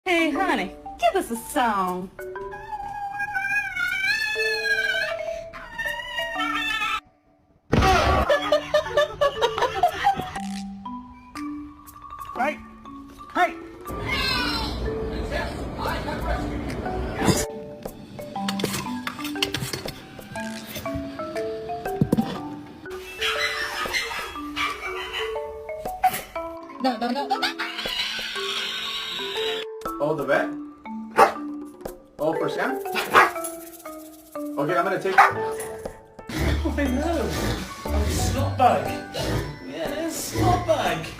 Hey, honey, give us a song. Right? Right. Oh, the vet? Oh, for Sam? Okay, I'm gonna take. Oh, I know. Oh, snot bag. Yeah, snot bag.